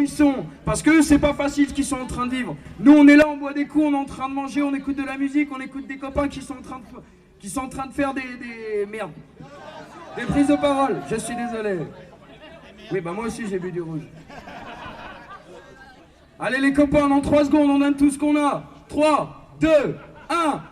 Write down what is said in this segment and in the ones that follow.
sont. Parce que c'est pas facile ce qu'ils sont en train de vivre. Nous, on est là, on boit des coups, on est en train de manger, on écoute de la musique, on écoute des copains qui sont en train de faire des merdes. Des prises de parole, je suis désolé. Oui, bah moi aussi j'ai bu du rouge. Allez les copains, dans 3 secondes, on donne tout ce qu'on a. 3, 2, 1.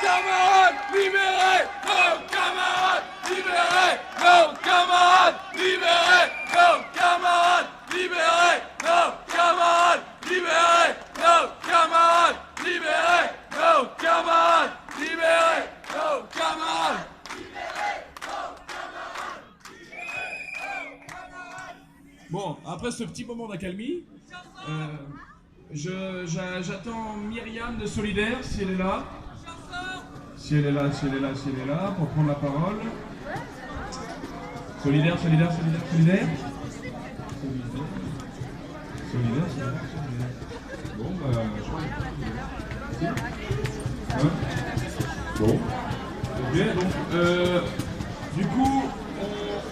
Camarades libérés, nos camarades libérés, nos camarades libérés, nos camarades libérés, nos camarades libérés, nos camarades libérés, nos camarades libérés, nos camarades. Bon, après ce petit moment d'accalmie, j'attends Myriam de Solidaire, si elle est là. Si elle est là, pour prendre la parole. Solidaire. Bon, bah, je crois que... Hein? Bon. Ok, donc, du coup,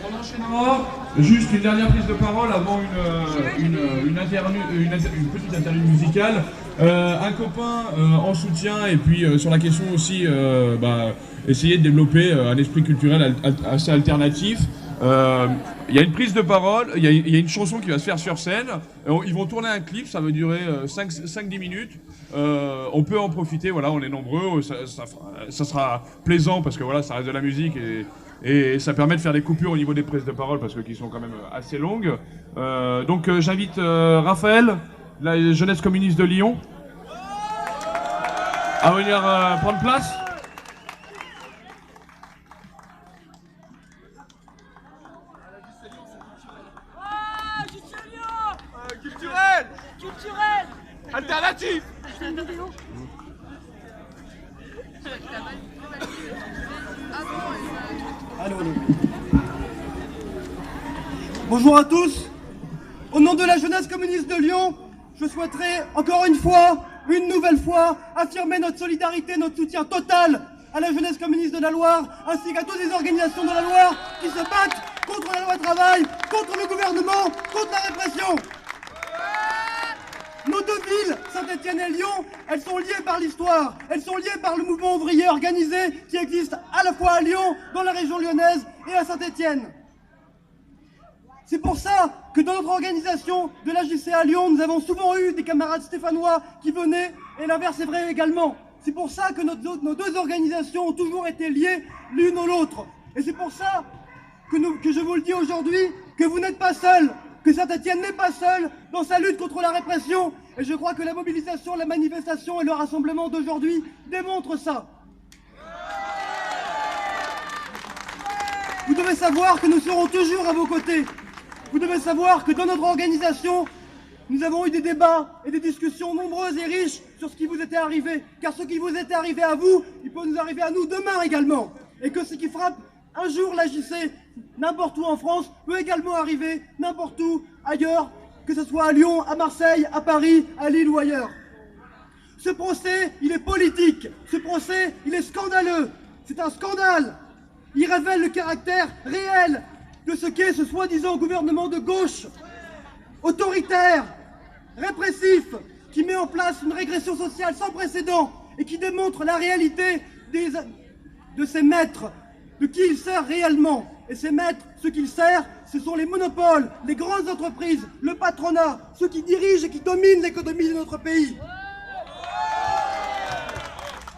on enchaînera. Juste une dernière prise de parole avant une petite interlude musicale. Un copain en soutien et puis sur la question aussi essayer de développer un esprit culturel assez alternatif. Il y a une prise de parole, il y a une chanson qui va se faire sur scène. Ils vont tourner un clip, ça va durer 5-10 minutes. On peut en profiter, voilà, on est nombreux, ça sera plaisant parce que voilà, ça reste de la musique et ça permet de faire des coupures au niveau des prises de parole parce que qui sont quand même assez longues. Donc j'invite Raphaël, la jeunesse communiste de Lyon, à venir prendre place. Culturel alternatif. Allô. Bonjour à tous. Au nom de la jeunesse communiste de Lyon, je souhaiterais encore une nouvelle fois, affirmer notre solidarité, notre soutien total à la jeunesse communiste de la Loire, ainsi qu'à toutes les organisations de la Loire qui se battent contre la loi travail, contre le gouvernement, contre la répression. Nos deux villes, Saint-Étienne et Lyon, elles sont liées par l'histoire, elles sont liées par le mouvement ouvrier organisé qui existe à la fois à Lyon, dans la région lyonnaise et à Saint-Étienne. C'est pour ça que dans notre organisation de la JC à Lyon, nous avons souvent eu des camarades stéphanois qui venaient, et l'inverse est vrai également. C'est pour ça que nos deux organisations ont toujours été liées l'une à l'autre. Et c'est pour ça que je vous le dis aujourd'hui, que vous n'êtes pas seuls, que Saint-Étienne n'est pas seul dans sa lutte contre la répression. Et je crois que la mobilisation, la manifestation et le rassemblement d'aujourd'hui démontrent ça. Vous devez savoir que nous serons toujours à vos côtés. Vous devez savoir que dans notre organisation, nous avons eu des débats et des discussions nombreuses et riches sur ce qui vous était arrivé. Car ce qui vous était arrivé à vous, il peut nous arriver à nous demain également. Et que ce qui frappe un jour la JC, n'importe où en France, peut également arriver n'importe où ailleurs, que ce soit à Lyon, à Marseille, à Paris, à Lille ou ailleurs. Ce procès, il est politique. Ce procès, il est scandaleux. C'est un scandale. Il révèle le caractère réel de ce qu'est ce soi-disant gouvernement de gauche, autoritaire, répressif, qui met en place une régression sociale sans précédent et qui démontre la réalité de ses maîtres, de qui il sert réellement. Et ces maîtres, ce qu'ils servent, ce sont les monopoles, les grandes entreprises, le patronat, ceux qui dirigent et qui dominent l'économie de notre pays.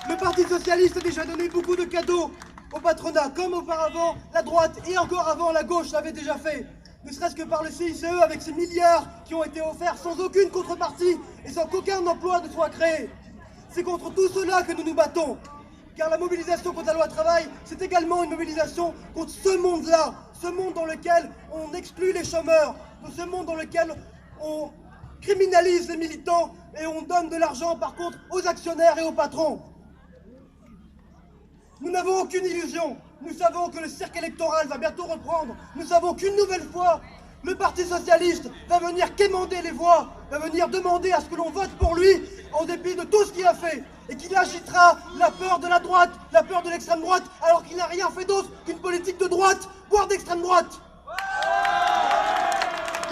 Le Parti socialiste a déjà donné beaucoup de cadeaux au patronat, comme auparavant la droite et encore avant la gauche l'avait déjà fait. Ne serait-ce que par le CICE avec ces milliards qui ont été offerts sans aucune contrepartie et sans qu'aucun emploi ne soit créé. C'est contre tout cela que nous nous battons. Car la mobilisation contre la loi travail, c'est également une mobilisation contre ce monde-là, ce monde dans lequel on exclut les chômeurs, ce monde dans lequel on criminalise les militants et on donne de l'argent par contre aux actionnaires et aux patrons. Nous n'avons aucune illusion. Nous savons que le cirque électoral va bientôt reprendre. Nous savons qu'une nouvelle fois, le Parti Socialiste va venir quémander les voix, va venir demander à ce que l'on vote pour lui en dépit de tout ce qu'il a fait. Et qu'il agitera la peur de la droite, la peur de l'extrême droite, alors qu'il n'a rien fait d'autre qu'une politique de droite, voire d'extrême droite.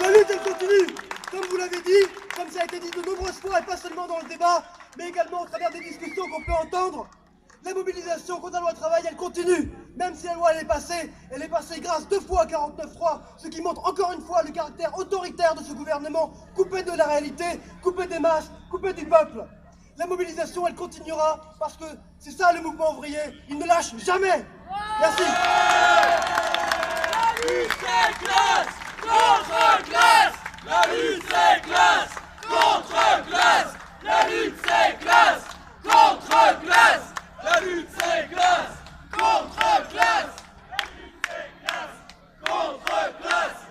La lutte, elle continue. Comme vous l'avez dit, comme ça a été dit de nombreuses fois, et pas seulement dans le débat, mais également au travers des discussions qu'on peut entendre, la mobilisation contre la loi travail, elle continue. Même si la loi, elle est passée grâce 2 fois à 49.3, ce qui montre encore une fois le caractère autoritaire de ce gouvernement, coupé de la réalité, coupé des masses, coupé du peuple. La mobilisation, elle continuera, parce que c'est ça le mouvement ouvrier, il ne lâche jamais. Merci. La lutte c'est classe contre classe. La lutte c'est classe contre classe. La lutte c'est classe contre classe. La lutte c'est classe contre classe. La lutte c'est classe contre classe.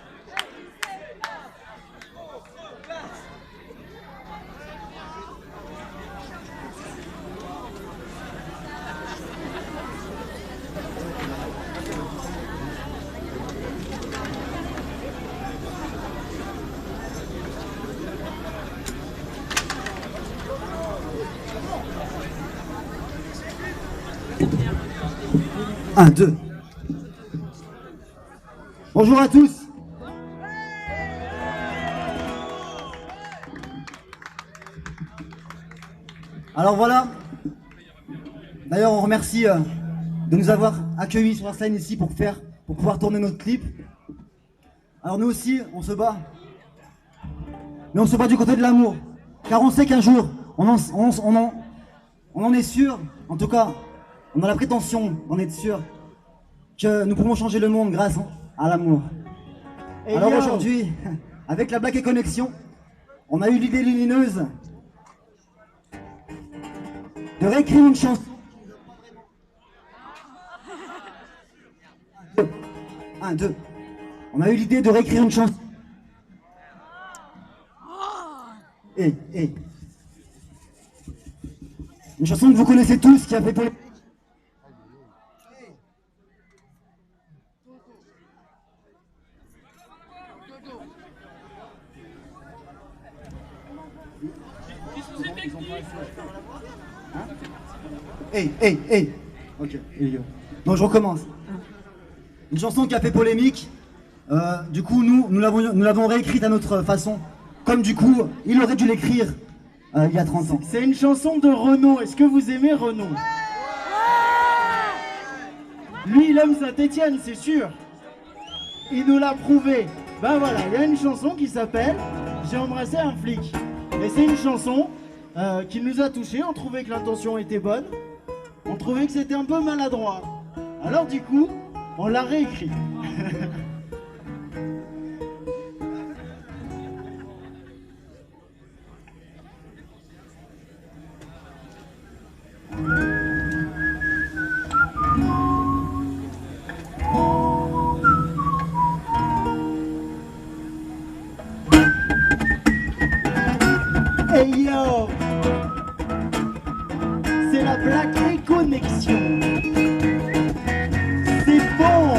Un, deux. Bonjour à tous. Alors voilà. D'ailleurs, on remercie de nous avoir accueillis sur la scène ici pour pouvoir tourner notre clip. Alors nous aussi, on se bat. Mais on se bat du côté de l'amour. Car on sait qu'un jour, on en est sûr, en tout cas, on a la prétention d'en être sûr que nous pouvons changer le monde grâce à l'amour. Alors aujourd'hui, avec la Black et Connexion, on a eu l'idée lumineuse de réécrire une chanson. 1, 2. On a eu l'idée de réécrire une chanson. Une chanson que vous connaissez tous, qui a fait polémique. Ok, donc je recommence. Une chanson qui a fait polémique. Du coup, nous l'avons réécrite à notre façon. Comme du coup, il aurait dû l'écrire il y a 30 ans. C'est une chanson de Renaud. Est-ce que vous aimez Renaud? Lui, il aime Saint-Étienne, c'est sûr. Il nous l'a prouvé. Ben voilà, il y a une chanson qui s'appelle « J'ai embrassé un flic ». Et c'est une chanson qui nous a touchés. On trouvait que l'intention était bonne. On trouvait que c'était un peu maladroit. Alors du coup, on l'a réécrit. Hey yo, c'est la Black et Connexion. C'est bon.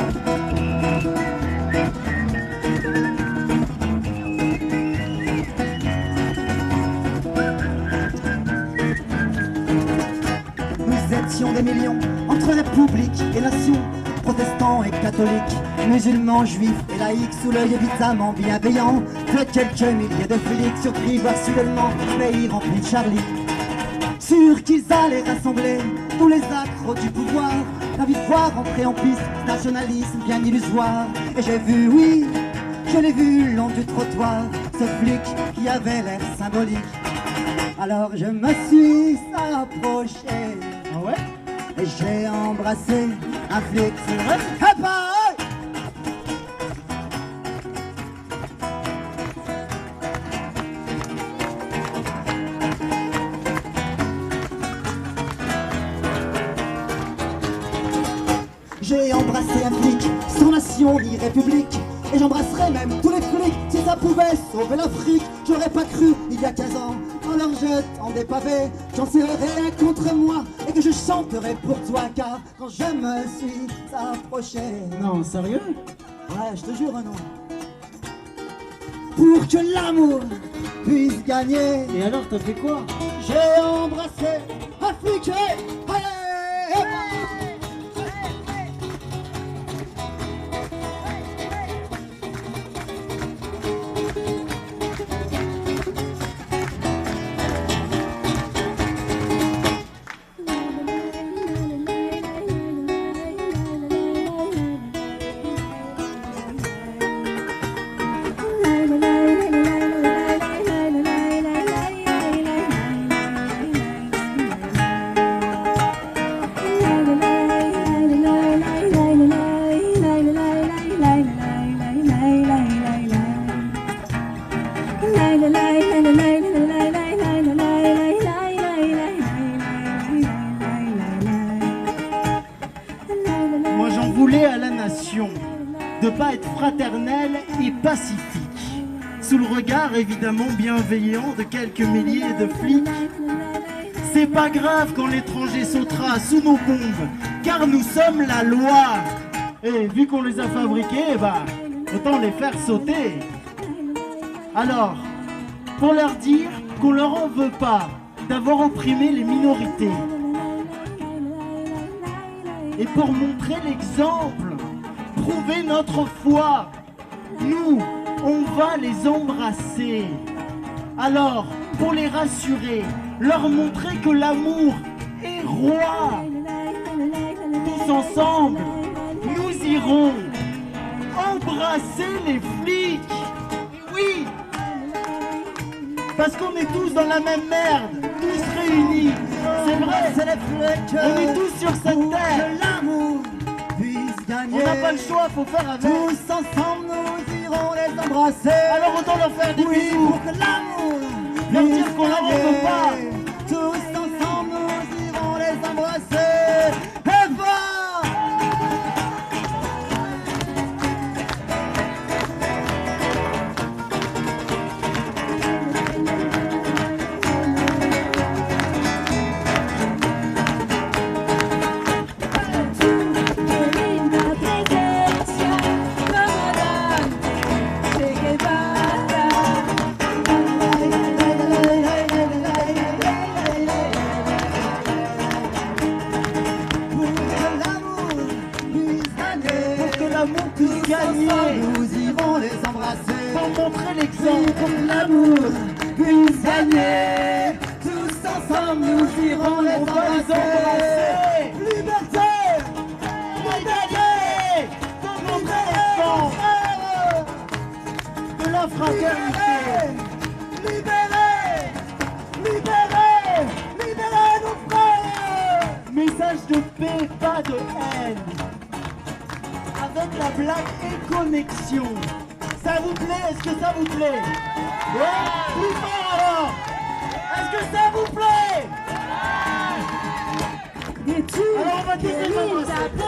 Nous étions des millions entre république et nation, protestants et catholiques, musulmans, juifs et laïcs, sous l'œil évidemment bienveillant de quelques milliers de flics, surpris voir soudainement le pays rempli de Charlie. Sûr qu'ils allaient rassembler tous les accros du pouvoir, ravis de voir entrer en piste, nationalisme bien illusoire. Et j'ai vu, oui, je l'ai vu le long du trottoir, ce flic qui avait l'air symbolique. Alors je me suis approché, Ah ouais? et j'ai embrassé un flic, c'est vrai? Ah bah, j'ai embrassé un flic, sans nation ni république, et j'embrasserai même tous les flics si ça ça pouvait sauver l'Afrique, j'aurais pas cru il y a 15 ans. En leur jetant des pavés, j'en tirerai contre moi et que je chanterai pour toi, car quand je me suis approché. Non, sérieux? Ouais, je te jure, non. Pour que l'amour puisse gagner. Et alors, t'as fait quoi? J'ai embrassé Afrique. Allez, Moi j'en voulais à la nation de pas être fraternelle et pacifique, sous le regard évidemment bienveillant de quelques milliers de flics. C'est pas grave quand l'étranger sautera sous nos bombes, car nous sommes la loi. Et vu qu'on les a fabriqués, bah, autant les faire sauter. Alors, pour leur dire qu'on leur en veut pas d'avoir opprimé les minorités, et pour montrer l'exemple, prouver notre foi, nous, on va les embrasser. Alors, pour les rassurer, leur montrer que l'amour est roi, tous ensemble, nous irons embrasser les flics. Oui, parce qu'on est tous dans la même merde, tous réunis. C'est vrai, c'est les flics. On est tous sur cette Pour terre. que l'amour puisse gagner. On n'a pas le choix, faut faire avec. Tous ensemble, nous irons les embrasser. Alors autant leur faire des Oui, bisous. pour que l'amour Leur puisse dire qu'on leur en gagner. veut pas. Tous ensemble, nous irons les embrasser. Et fort. Nous irons les embrasser Pour montrer l'exemple. pour que l'amour puisse gagner. Tous ensemble, nous irons les On va les embrasser. Liberté, Égalité. Pour montrer l'exemple de la fraternité. libéré, libéré, libéré nos frères. Message de paix, pas de haine. Avec la blague et connexion. Ça vous plaît? Est-ce que ça vous plaît? Ouais. Plus fort alors. Est-ce que ça vous plaît? Alors on va tous les embrasser.